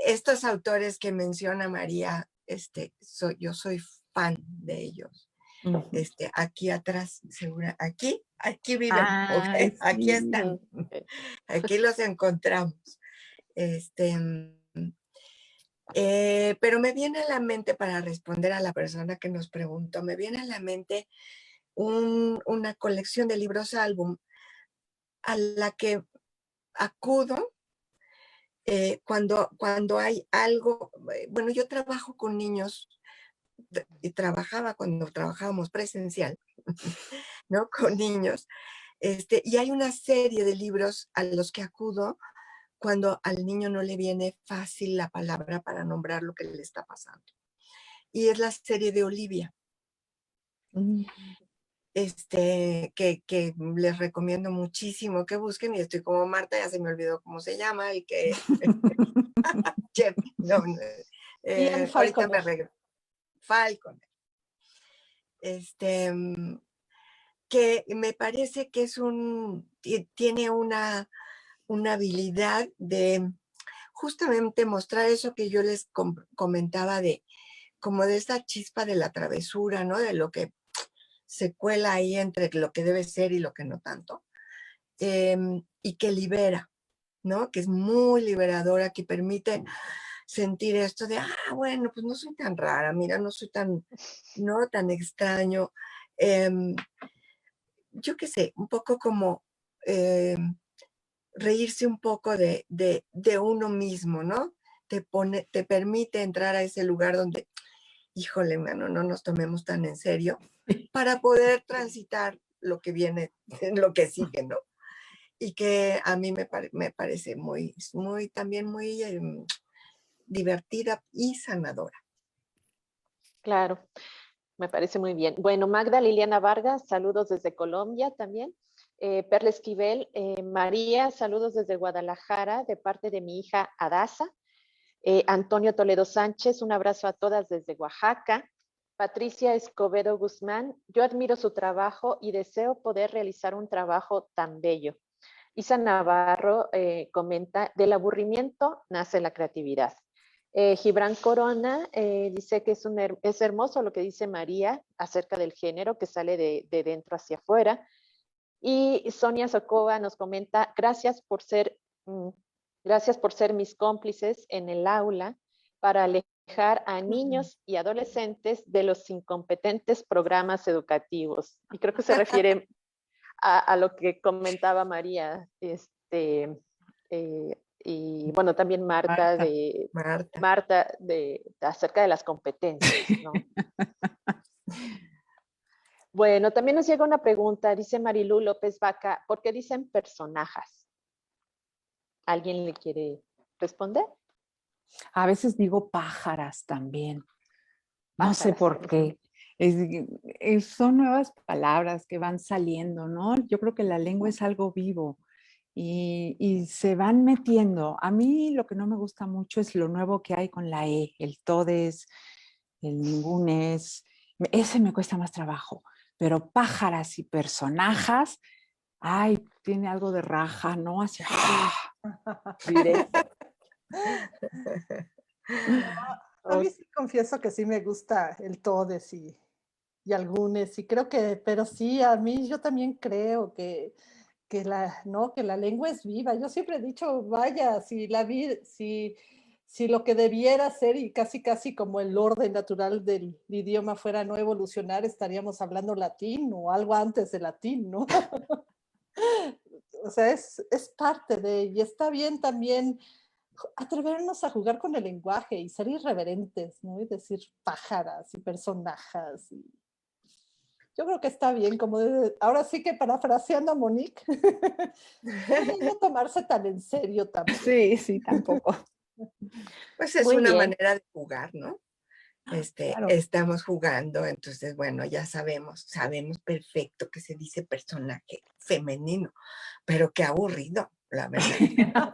Estos autores que menciona María, yo soy fan de ellos. Aquí atrás, segura, aquí viven, Ay, aquí sí. están, aquí los encontramos. Pero me viene a la mente, para responder a la persona que nos preguntó, me viene a la mente una colección de libros álbum a la que acudo cuando hay algo. Bueno, yo trabajo con niños y trabajaba cuando trabajábamos presencial, ¿no? Con niños. Y hay una serie de libros a los que acudo cuando al niño no le viene fácil la palabra para nombrar lo que le está pasando. Y es la serie de Olivia. Que les recomiendo muchísimo que busquen, y estoy como Marta, ya se me olvidó cómo se llama, y que no, Ian ahorita me Falconer. regreso. Falconer. Que me parece que tiene una habilidad de justamente mostrar eso que yo les comentaba, como de esta chispa de la travesura, ¿no? De lo que se cuela ahí entre lo que debe ser y lo que no tanto. Y que libera, ¿no? Que es muy liberadora, que permite sentir esto de, bueno, pues no soy tan rara, mira, no soy tan extraño. yo qué sé, un poco como reírse un poco de uno mismo, ¿no? Te permite entrar a ese lugar donde, híjole, mano, no nos tomemos tan en serio, para poder transitar lo que viene, lo que sigue, ¿no? Y que a mí me parece también muy divertida y sanadora. Claro, me parece muy bien. Bueno, Magda Liliana Vargas, saludos desde Colombia también. Perla Esquivel, María, saludos desde Guadalajara de parte de mi hija Adasa. Antonio Toledo Sánchez, un abrazo a todas desde Oaxaca. Patricia Escobedo Guzmán, yo admiro su trabajo y deseo poder realizar un trabajo tan bello. Isa Navarro comenta, del aburrimiento nace la creatividad. Gibran Corona dice que es hermoso lo que dice María acerca del género que sale de dentro hacia afuera. Y Sonia Sokova nos comenta, gracias por ser mis cómplices en el aula para alejar a niños y adolescentes de los incompetentes programas educativos. Y creo que se refiere a lo que comentaba María, y bueno, también Marta acerca de las competencias, ¿no? Bueno, también nos llega una pregunta, dice Marilú López Vaca, ¿por qué dicen personajes? ¿Alguien le quiere responder? A veces digo pájaras también. No sé por qué. Son nuevas palabras que van saliendo, ¿no? Yo creo que la lengua es algo vivo y se van metiendo. A mí lo que no me gusta mucho es lo nuevo que hay con la E, el todes, el ningunes. Ese me cuesta más trabajo. Pero pájaras y personajes, ay, tiene algo de raja, ¿no? Así, directo. A mí sí confieso que sí me gusta el todes y algunos, y creo que, pero sí, a mí yo también creo ¿no? Que la lengua es viva. Yo siempre he dicho, vaya, si lo que debiera ser y casi casi como el orden natural del idioma fuera no evolucionar, estaríamos hablando latín o algo antes de latín, ¿no? O sea, es parte y está bien también atrevernos a jugar con el lenguaje y ser irreverentes, ¿no? Y decir pájaras y personajes. Yo creo que está bien, ahora sí que parafraseando a Monique, puede no tomarse tan en serio también. Sí, tampoco. Pues es una manera de jugar, ¿no? Claro. Estamos jugando, entonces, bueno, ya sabemos perfecto que se dice personaje femenino, pero qué aburrido, la verdad.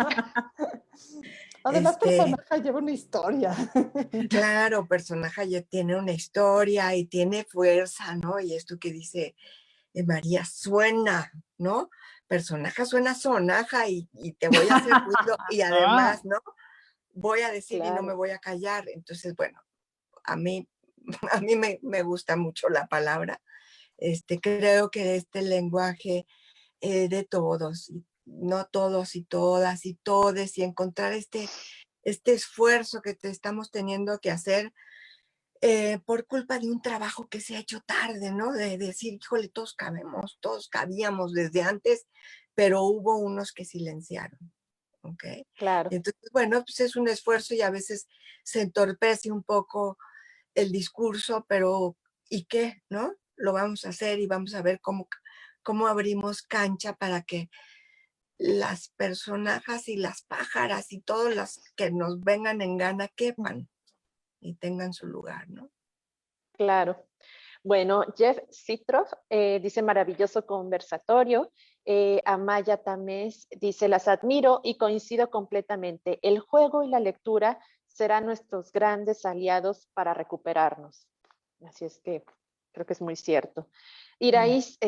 Además, personaje lleva una historia. Claro, personaje ya tiene una historia y tiene fuerza, ¿no? Y esto que dice María suena, ¿no? Personaje suena sonaja y te voy a hacer ruido y además, ¿no? Voy a decir y no me voy a callar. Entonces, bueno, a mí me gusta mucho la palabra. Creo que este lenguaje de todos, no todos y todas y todes, y encontrar este esfuerzo que estamos teniendo que hacer por culpa de un trabajo que se ha hecho tarde, ¿no? De decir, híjole, todos cabíamos desde antes, pero hubo unos que silenciaron, ¿ok? Claro. Entonces, bueno, pues es un esfuerzo y a veces se entorpece un poco el discurso, pero ¿y qué? ¿No? Lo vamos a hacer y vamos a ver cómo abrimos cancha para que las personajes y las pájaras y todas las que nos vengan en gana quepan y tengan su lugar, ¿no? Claro. Bueno, Jeff Citroff dice maravilloso conversatorio. Amaya Tamés dice, las admiro y coincido completamente. El juego y la lectura serán nuestros grandes aliados para recuperarnos. Así es que creo que es muy cierto. Iraís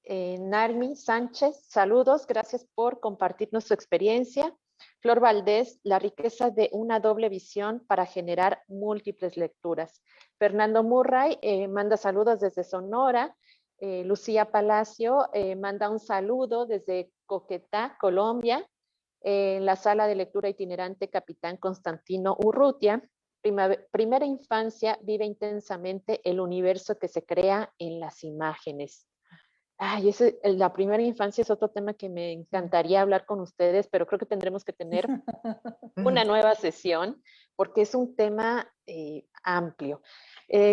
Narmi Sánchez, saludos, gracias por compartirnos su experiencia. Flor Valdés, la riqueza de una doble visión para generar múltiples lecturas. Fernando Murray manda saludos desde Sonora. Lucía Palacio manda un saludo desde Coquetá, Colombia. En la sala de lectura itinerante Capitán Constantino Urrutia. Primera infancia vive intensamente el universo que se crea en las imágenes. Ay, la primera infancia es otro tema que me encantaría hablar con ustedes, pero creo que tendremos que tener una nueva sesión porque es un tema amplio.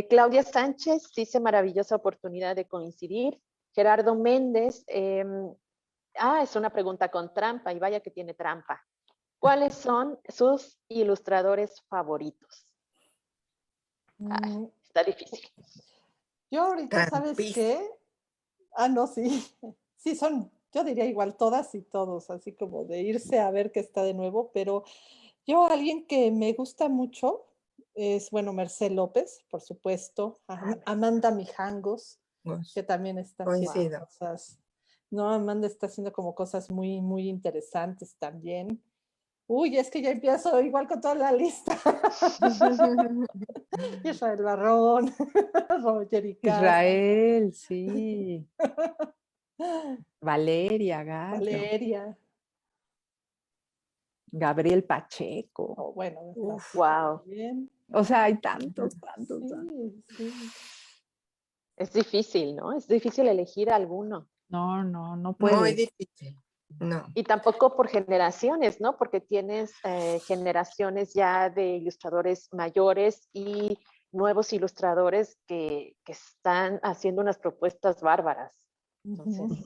Claudia Sánchez dice maravillosa oportunidad de coincidir. Gerardo Méndez, es una pregunta con trampa y vaya que tiene trampa. ¿Cuáles son sus ilustradores favoritos? Está difícil. Yo ahorita, ¿sabes qué? No, sí. Sí, son, yo diría igual todas y todos, así como de irse a ver qué está de nuevo, pero yo alguien que me gusta mucho es, bueno, Mercé López, por supuesto, Amanda Mijangos, que también está haciendo cosas, no, Amanda está haciendo como cosas muy, muy interesantes también. Uy, es que ya empiezo igual con toda la lista. Israel Barrón, Roger Icaza. Israel, sí. Valeria Gallo. Valeria. Gabriel Pacheco. Oh, bueno, wow. Bien. O sea, hay tantos. Sí. Es difícil, ¿no? Es difícil elegir alguno. No puedes. Muy difícil. No. Y tampoco por generaciones, ¿no? Porque tienes generaciones ya de ilustradores mayores y nuevos ilustradores que están haciendo unas propuestas bárbaras. Entonces,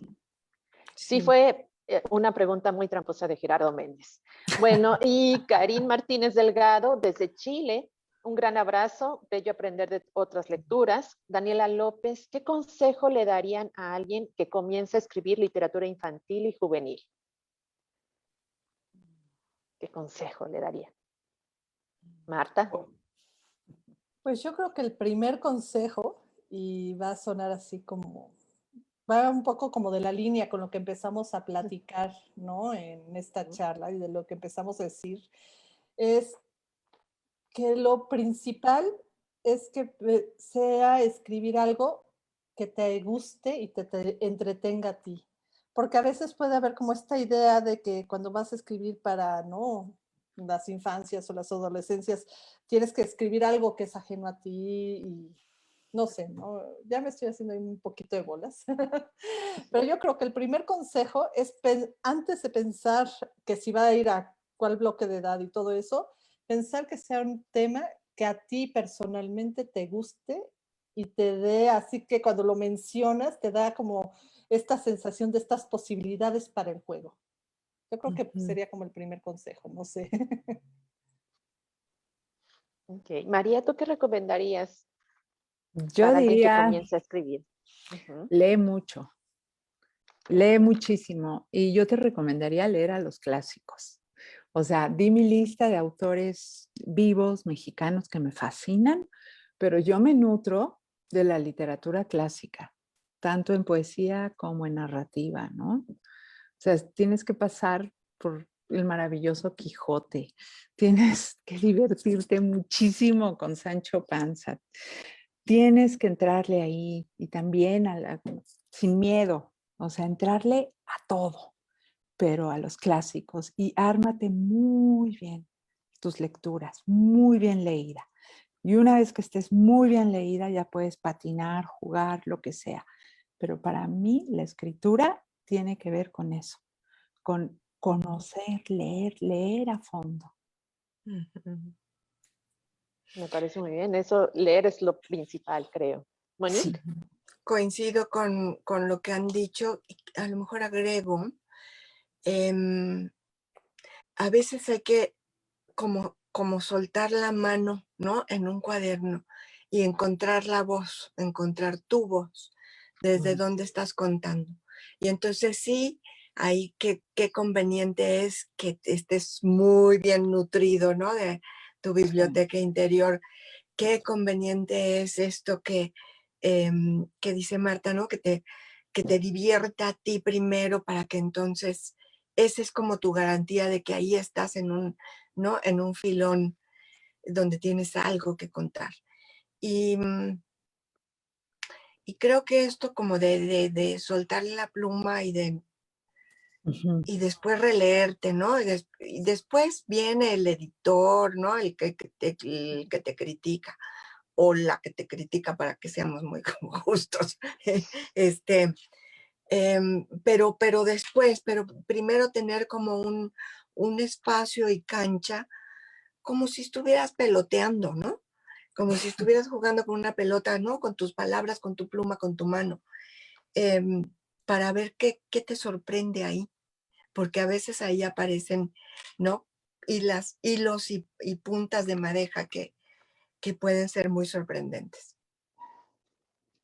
sí fue una pregunta muy tramposa de Gerardo Méndez. Bueno, y Karin Martínez Delgado, desde Chile, un gran abrazo, bello aprender de otras lecturas. Daniela López, ¿qué consejo le darían a alguien que comienza a escribir literatura infantil y juvenil? ¿Qué consejo le daría? Marta. Pues yo creo que el primer consejo, y va a sonar así como, va un poco como de la línea con lo que empezamos a platicar, ¿no? En esta charla y de lo que empezamos a decir, es que lo principal es que sea escribir algo que te guste y te entretenga a ti. Porque a veces puede haber como esta idea de que cuando vas a escribir para, ¿no?, las infancias o las adolescencias, tienes que escribir algo que es ajeno a ti y no sé, ¿no? Ya me estoy haciendo un poquito de bolas. Pero yo creo que el primer consejo es, antes de pensar que si va a ir a cuál bloque de edad y todo eso, pensar que sea un tema que a ti personalmente te guste y te dé, así que cuando lo mencionas, te da como esta sensación de estas posibilidades para el juego. Yo creo que sería como el primer consejo, no sé. Ok. María, ¿tú qué recomendarías Yo para alguien que diría, comience a escribir? lee mucho, lee muchísimo y yo te recomendaría leer a los clásicos. O sea, di mi lista de autores vivos mexicanos que me fascinan, pero yo me nutro de la literatura clásica, tanto en poesía como en narrativa, ¿no? O sea, tienes que pasar por el maravilloso Quijote, tienes que divertirte muchísimo con Sancho Panza, tienes que entrarle ahí y también sin miedo, o sea, entrarle a todo, pero a los clásicos y ármate muy bien tus lecturas, muy bien leída. Y una vez que estés muy bien leída, ya puedes patinar, jugar, lo que sea. Pero para mí la escritura tiene que ver con eso, con conocer, leer a fondo. Me parece muy bien. Eso, leer es lo principal, creo. Monique. Sí. Coincido con lo que han dicho. A lo mejor agrego, a veces hay que como soltar la mano, ¿no? En un cuaderno y encontrar la voz, encontrar tu voz, desde dónde estás contando. Y entonces sí, ahí qué conveniente es que estés muy bien nutrido, ¿no? De tu biblioteca interior. Qué conveniente es esto que dice Marta, ¿no? Que te divierta a ti primero para que entonces esa es como tu garantía de que ahí estás ¿no? En un filón donde tienes algo que contar. Y creo que esto como de soltarle la pluma y después releerte, ¿no? Y después viene el editor, ¿no? El que te critica, o la que te critica, para que seamos muy justos. Pero después, pero primero tener como un espacio y cancha, como si estuvieras peloteando, ¿no? Como si estuvieras jugando con una pelota, ¿no? Con tus palabras, con tu pluma, con tu mano, em, para ver qué te sorprende ahí, porque a veces ahí aparecen, ¿no? Hilos y puntas de madeja que pueden ser muy sorprendentes.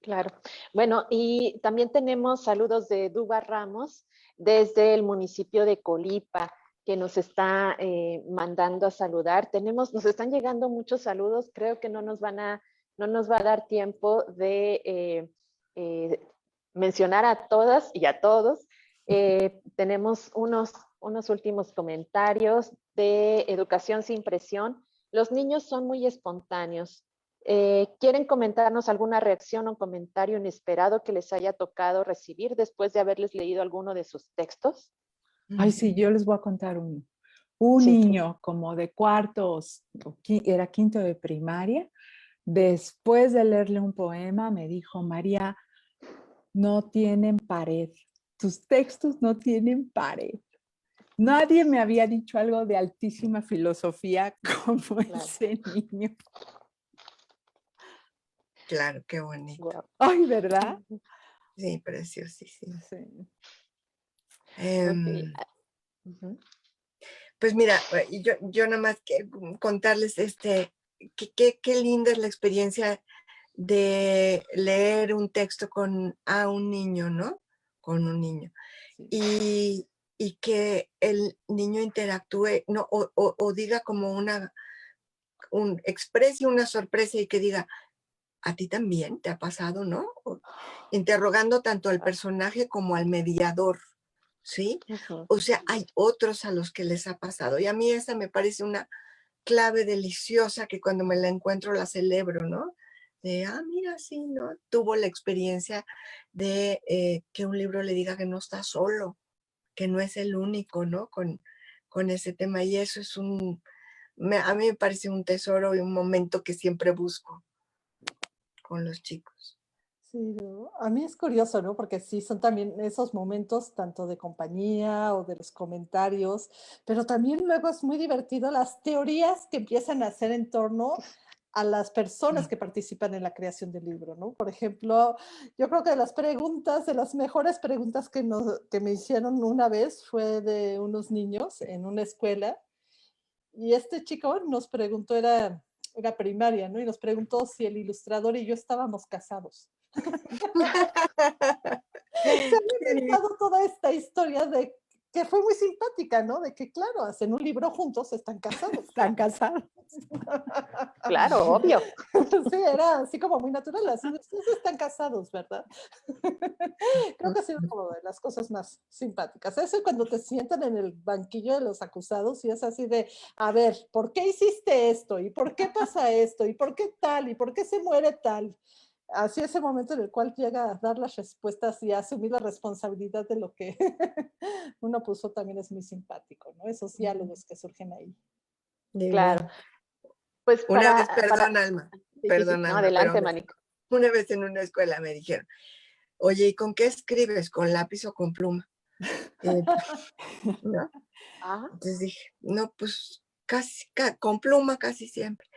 Claro. Bueno, y también tenemos saludos de Duba Ramos desde el municipio de Colipa, que nos está mandando a saludar. Nos están llegando muchos saludos, creo que no nos va a dar tiempo de mencionar a todas y a todos. Tenemos unos últimos comentarios de Educación sin Presión. Los niños son muy espontáneos. ¿Quieren comentarnos alguna reacción o comentario inesperado que les haya tocado recibir después de haberles leído alguno de sus textos? Ay, sí, yo les voy a contar uno. Un Sí. niño como de cuartos, era quinto de primaria, después de leerle un poema, me dijo, María, no tienen pared. Tus textos no tienen pared. Nadie me había dicho algo de altísima filosofía como Claro. ese niño. Claro, qué bonito. Wow. Ay, ¿verdad? Sí, preciosísimo. Sí. Okay. Pues mira, yo nada más contarles qué linda es la experiencia de leer un texto a un niño, ¿no? Con un niño. Sí. Y que el niño interactúe, ¿no? O diga como exprese una sorpresa y que diga, a ti también te ha pasado, ¿no? Interrogando tanto al personaje como al mediador, ¿sí? O sea, hay otros a los que les ha pasado. Y a mí esa me parece una clave deliciosa que cuando me la encuentro la celebro, ¿no? Mira, sí, ¿no? Tuvo la experiencia de que un libro le diga que no está solo, que no es el único, ¿no? Con ese tema. Y eso es a mí me parece un tesoro y un momento que siempre busco con los chicos. Sí, ¿no? A mí es curioso, ¿no? Porque sí, son también esos momentos tanto de compañía o de los comentarios, pero también luego es muy divertido las teorías que empiezan a hacer en torno a las personas que participan en la creación del libro, ¿no? Por ejemplo, yo creo que de las mejores preguntas que me hicieron una vez fue de unos niños en una escuela y este chico nos preguntó, era primaria, ¿no? Y nos preguntó si el ilustrador y yo estábamos casados. Se ha inventado toda esta historia de que fue muy simpática, ¿no? De que, claro, hacen un libro juntos, están casados. Están casados. Claro, obvio. Sí, era así como muy natural, así de, ustedes están casados, ¿verdad? Creo que ha sido como de las cosas más simpáticas. Eso y cuando te sientan en el banquillo de los acusados y es así de, a ver, ¿por qué hiciste esto? ¿Y por qué pasa esto? ¿Y por qué tal? ¿Y por qué se muere tal? Así ese momento en el cual llega a dar las respuestas y a asumir la responsabilidad de lo que uno puso también es muy simpático, ¿no? Esos diálogos que surgen ahí. Claro. Pues Una vez, perdón, Alma, no, adelante, Manico. Una vez en una escuela me dijeron, oye, ¿y con qué escribes? ¿Con lápiz o con pluma? ¿No? Entonces dije, no, pues con pluma casi siempre.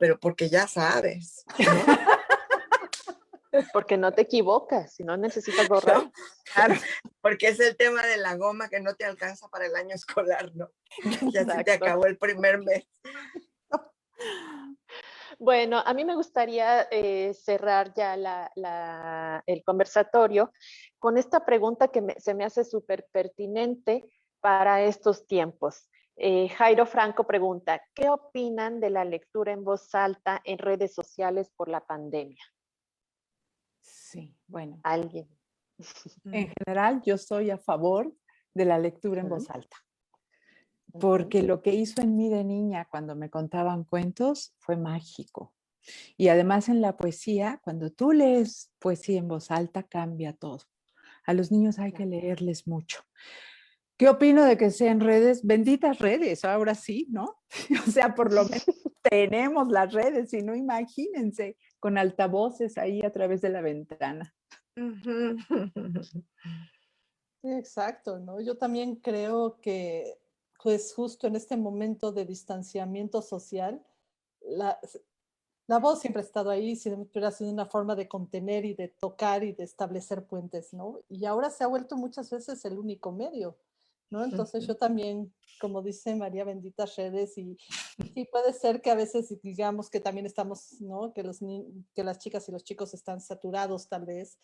Pero porque ya sabes, ¿no? Porque no te equivocas, si no necesitas borrar. No, claro, porque es el tema de la goma que no te alcanza para el año escolar, ¿no? Ya se te acabó el primer mes. Bueno, a mí me gustaría cerrar ya el conversatorio con esta pregunta que se me hace súper pertinente para estos tiempos. Jairo Franco pregunta, ¿qué opinan de la lectura en voz alta en redes sociales por la pandemia? Sí, bueno. ¿Alguien? En general, yo estoy a favor de la lectura en voz alta. Porque lo que hizo en mí de niña cuando me contaban cuentos fue mágico. Y además en la poesía, cuando tú lees poesía en voz alta, cambia todo. A los niños hay que leerles mucho. ¿Qué opino de que sean redes? Benditas redes, ahora sí, ¿no? O sea, por lo menos tenemos las redes, si no, imagínense, con altavoces ahí a través de la ventana. Ujú. Sí, exacto, ¿no? Yo también creo que, pues justo en este momento de distanciamiento social, la, la voz siempre ha estado ahí, siempre ha sido una forma de contener y de tocar y de establecer puentes, ¿no? Y ahora se ha vuelto muchas veces el único medio, ¿no? Entonces yo también, como dice María, benditas redes y sí puede ser que a veces digamos que también estamos, ¿no? Que, que las chicas y los chicos están saturados tal vez,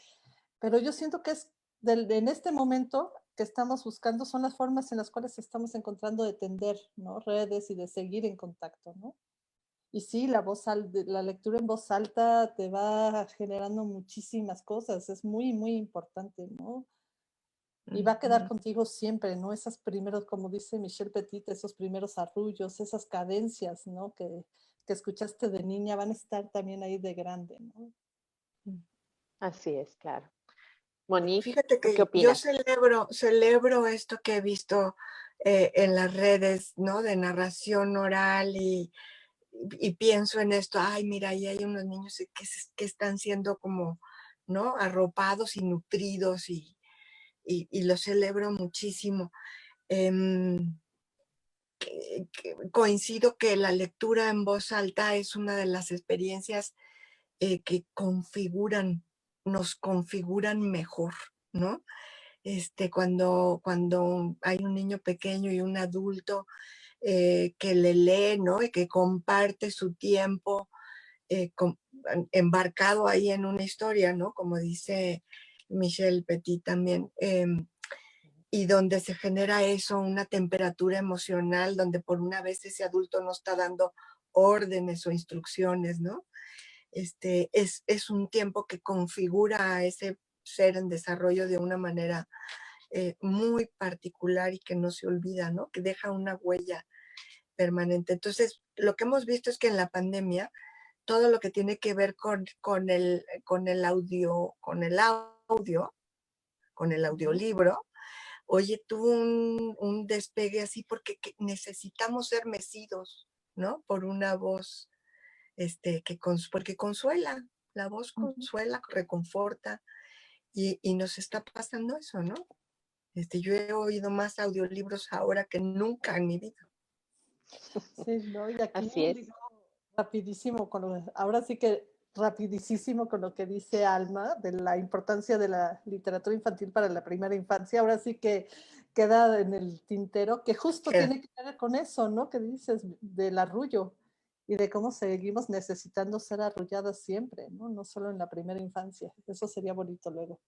pero yo siento que es en este momento que estamos buscando son las formas en las cuales estamos encontrando de tender, ¿no? Redes y de seguir en contacto, ¿no? Y sí, la lectura en voz alta te va generando muchísimas cosas, es muy, muy importante, ¿no? Y va a quedar Ujú. contigo siempre, ¿no? Esos primeros, como dice Michelle Petit, esos primeros arrullos, esas cadencias, ¿no? Que escuchaste de niña van a estar también ahí de grande, ¿no? Así es, claro. Monique, Fíjate ¿tú qué que yo opinas? celebro esto que he visto en las redes, ¿no? De narración oral y pienso en esto, ay, mira, ahí hay unos niños que están siendo como, ¿no? Arropados y nutridos y lo celebro muchísimo. Em, Coincido que la lectura en voz alta es una de las experiencias que nos configuran mejor, ¿no? Cuando hay un niño pequeño y un adulto que le lee, ¿no? Y que comparte su tiempo embarcado ahí en una historia, ¿no? Como dice Michelle Petit también, y donde se genera eso, una temperatura emocional, donde por una vez ese adulto no está dando órdenes o instrucciones, ¿no? Es un tiempo que configura a ese ser en desarrollo de una manera muy particular y que no se olvida, ¿no? Que deja una huella permanente. Entonces, lo que hemos visto es que en la pandemia, todo lo que tiene que ver con el audiolibro, oye, tuvo un despegue así porque necesitamos ser mecidos, ¿no? Por una voz porque consuela, la voz Ujú. consuela, reconforta, y nos está pasando eso, ¿no? Yo he oído más audiolibros ahora que nunca en mi vida. Sí, ¿no? Y aquí Así es. digo rapidísimo, ahora sí que rapidísimo con lo que dice Alma de la importancia de la literatura infantil para la primera infancia. Ahora sí que queda en el tintero, que justo Queda. tiene que ver con eso, ¿no? Que dices del arrullo y de cómo seguimos necesitando ser arrulladas siempre, ¿no? No solo en la primera infancia. Eso sería bonito luego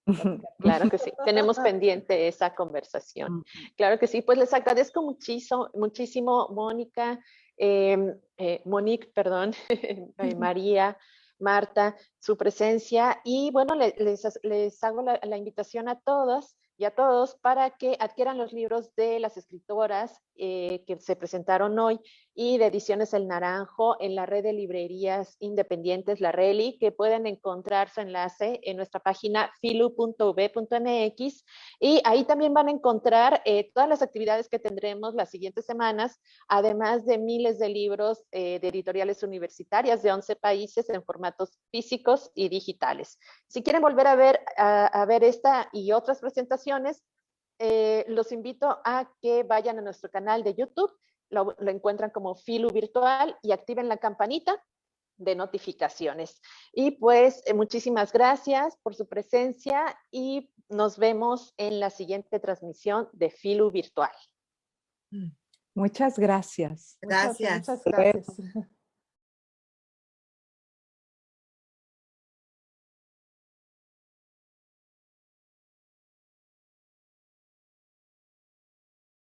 platicar. Claro que sí, tenemos pendiente esa conversación. Claro que sí, pues les agradezco muchísimo, muchísimo Mónica, Monique, perdón, María, Marta, su presencia y bueno, les hago la invitación a todas y a todos para que adquieran los libros de las escritoras que se presentaron hoy y de Ediciones El Naranjo en la red de librerías independientes, la RELI, que pueden encontrar su enlace en nuestra página filu.v.mx y ahí también van a encontrar todas las actividades que tendremos las siguientes semanas, además de miles de libros de editoriales universitarias de 11 países en formatos físicos y digitales. Si quieren volver a ver esta y otras presentaciones, los invito a que vayan a nuestro canal de YouTube, lo encuentran como Filu Virtual y activen la campanita de notificaciones. Y pues muchísimas gracias por su presencia y nos vemos en la siguiente transmisión de Filu Virtual. Muchas gracias. Gracias. Muchas gracias.